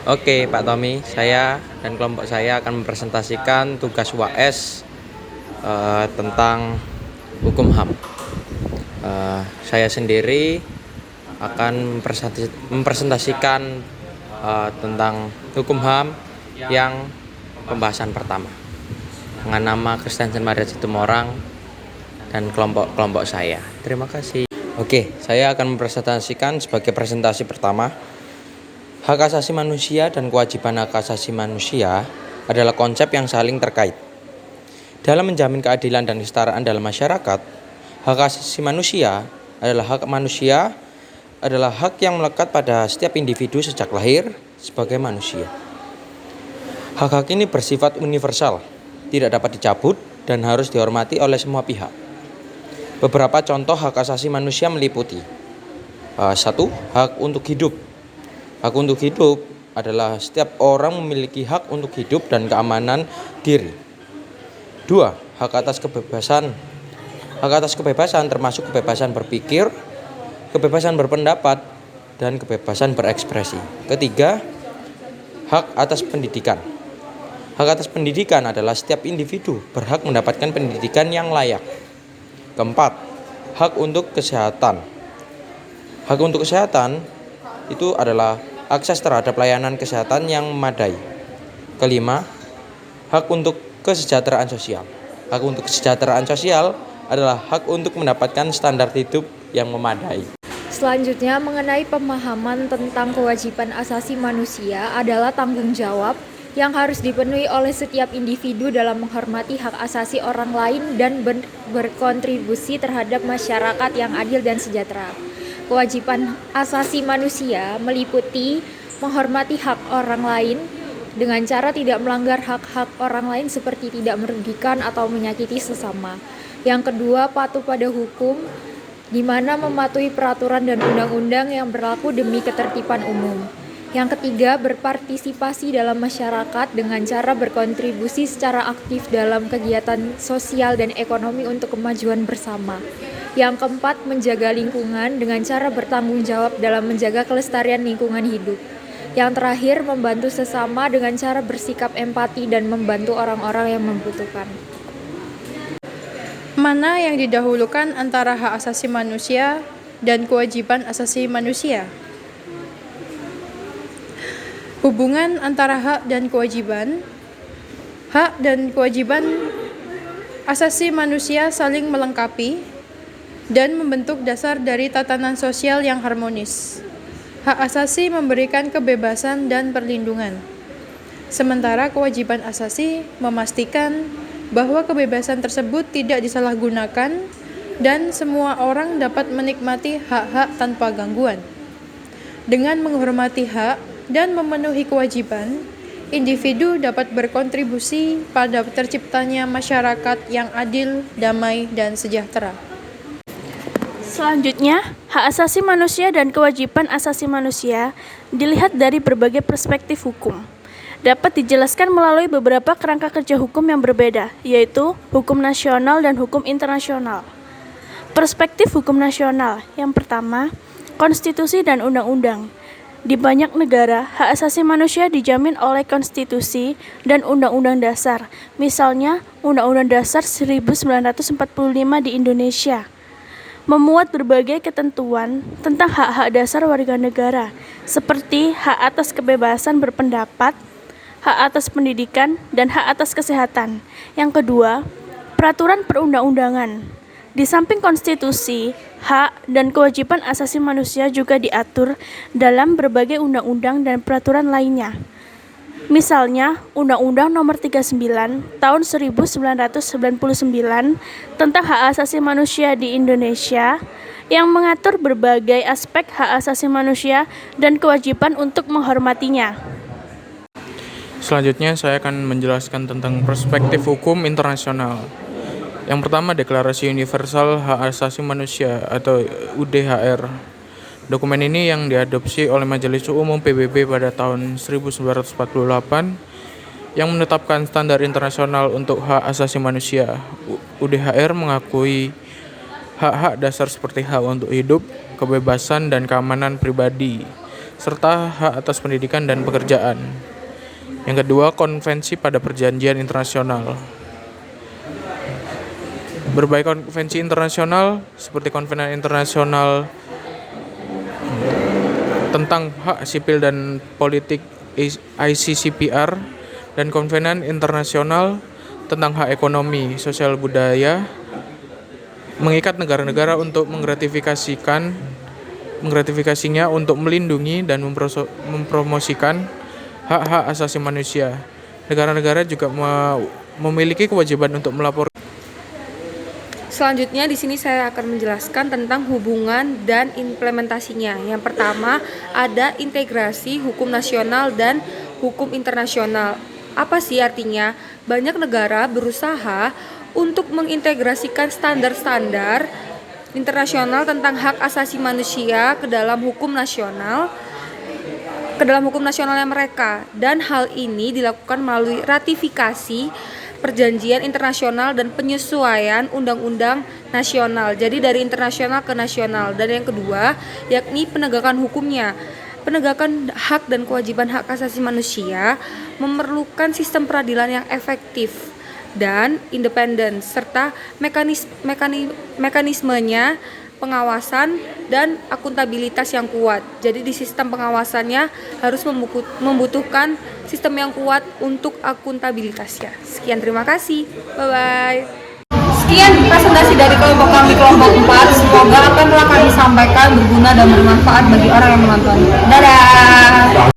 Oke, Pak Tommy, saya dan kelompok saya akan mempresentasikan tugas UAS tentang hukum HAM. Saya sendiri akan mempresentasikan tentang hukum HAM yang pembahasan pertama dengan nama Kristiansen Maria Situmorang dan kelompok saya. Terima kasih. Oke, saya akan mempresentasikan sebagai presentasi pertama. Hak asasi manusia dan kewajiban hak asasi manusia adalah konsep yang saling terkait. Dalam menjamin keadilan dan kesetaraan dalam masyarakat, hak asasi manusia adalah hak yang melekat pada setiap individu sejak lahir sebagai manusia. Hak-hak ini bersifat universal, tidak dapat dicabut dan harus dihormati oleh semua pihak. Beberapa contoh hak asasi manusia meliputi 1. Hak untuk hidup. Hak untuk hidup adalah setiap orang memiliki hak untuk hidup dan keamanan diri. 2. Hak atas kebebasan. Hak atas kebebasan termasuk kebebasan berpikir, kebebasan berpendapat, dan kebebasan berekspresi. 3. Hak atas pendidikan. Hak atas pendidikan adalah setiap individu berhak mendapatkan pendidikan yang layak. 4. Hak untuk kesehatan. Hak untuk kesehatan itu adalah akses terhadap layanan kesehatan yang memadai. 5. Hak untuk kesejahteraan sosial. Hak untuk kesejahteraan sosial adalah hak untuk mendapatkan standar hidup yang memadai. Selanjutnya, mengenai pemahaman tentang kewajiban asasi manusia adalah tanggung jawab yang harus dipenuhi oleh setiap individu dalam menghormati hak asasi orang lain dan berkontribusi terhadap masyarakat yang adil dan sejahtera. Kewajiban asasi manusia meliputi menghormati hak orang lain dengan cara tidak melanggar hak-hak orang lain seperti tidak merugikan atau menyakiti sesama. Yang kedua, patuh pada hukum, di mana mematuhi peraturan dan undang-undang yang berlaku demi ketertiban umum. Yang ketiga, berpartisipasi dalam masyarakat dengan cara berkontribusi secara aktif dalam kegiatan sosial dan ekonomi untuk kemajuan bersama. Yang keempat, menjaga lingkungan dengan cara bertanggung jawab dalam menjaga kelestarian lingkungan hidup. Yang terakhir, membantu sesama dengan cara bersikap empati dan membantu orang-orang yang membutuhkan. Mana yang didahulukan antara hak asasi manusia dan kewajiban asasi manusia? Hubungan antara hak dan kewajiban. Hak dan kewajiban asasi manusia saling melengkapi dan membentuk dasar dari tatanan sosial yang harmonis. Hak asasi memberikan kebebasan dan perlindungan, sementara kewajiban asasi memastikan bahwa kebebasan tersebut tidak disalahgunakan dan semua orang dapat menikmati hak-hak tanpa gangguan. Dengan menghormati hak dan memenuhi kewajiban, individu dapat berkontribusi pada terciptanya masyarakat yang adil, damai, dan sejahtera. Selanjutnya, hak asasi manusia dan kewajiban asasi manusia dilihat dari berbagai perspektif hukum. Dapat dijelaskan melalui beberapa kerangka kerja hukum yang berbeda, yaitu hukum nasional dan hukum internasional. Perspektif hukum nasional, yang pertama, konstitusi dan undang-undang. Di banyak negara, hak asasi manusia dijamin oleh konstitusi dan undang-undang dasar. Misalnya, Undang-Undang Dasar 1945 di Indonesia memuat berbagai ketentuan tentang hak-hak dasar warga negara, seperti hak atas kebebasan berpendapat, hak atas pendidikan, dan hak atas kesehatan. Yang kedua, peraturan perundang-undangan. Di samping konstitusi, hak dan kewajiban asasi manusia juga diatur dalam berbagai undang-undang dan peraturan lainnya. Misalnya, Undang-Undang Nomor 39 Tahun 1999 tentang hak asasi manusia di Indonesia yang mengatur berbagai aspek hak asasi manusia dan kewajiban untuk menghormatinya. Selanjutnya saya akan menjelaskan tentang perspektif hukum internasional. Yang pertama, Deklarasi Universal Hak Asasi Manusia atau UDHR. Dokumen ini yang diadopsi oleh Majelis Umum PBB pada tahun 1948 yang menetapkan standar internasional untuk hak asasi manusia. UDHR mengakui hak-hak dasar seperti hak untuk hidup, kebebasan, dan keamanan pribadi, serta hak atas pendidikan dan pekerjaan. Yang kedua, konvensi pada perjanjian internasional. Berbagai konvensi internasional seperti Konvensi Internasional tentang Hak Sipil dan Politik ICCPR dan Konvensi Internasional tentang Hak Ekonomi, Sosial Budaya mengikat negara-negara untuk menggratifikasinya untuk melindungi dan mempromosikan hak-hak asasi manusia. Negara-negara juga memiliki kewajiban untuk melapor. Selanjutnya di sini saya akan menjelaskan tentang hubungan dan implementasinya. Yang pertama, ada integrasi hukum nasional dan hukum internasional. Apa sih artinya? Banyak negara berusaha untuk mengintegrasikan standar-standar internasional tentang hak asasi manusia ke dalam hukum nasionalnya mereka, dan hal ini dilakukan melalui ratifikasi perjanjian internasional dan penyesuaian undang-undang nasional. Jadi dari internasional ke nasional. Dan yang kedua, yakni penegakan hukumnya. Penegakan hak dan kewajiban hak asasi manusia memerlukan sistem peradilan yang efektif dan independen, serta mekanismenya pengawasan dan akuntabilitas yang kuat. Jadi di sistem pengawasannya harus membutuhkan sistem yang kuat untuk akuntabilitasnya. Sekian, terima kasih. Bye-bye. Sekian presentasi dari kelompok kami, kelompok 4. Semoga apa yang telah kami sampaikan berguna dan bermanfaat bagi orang yang menonton. Dadah!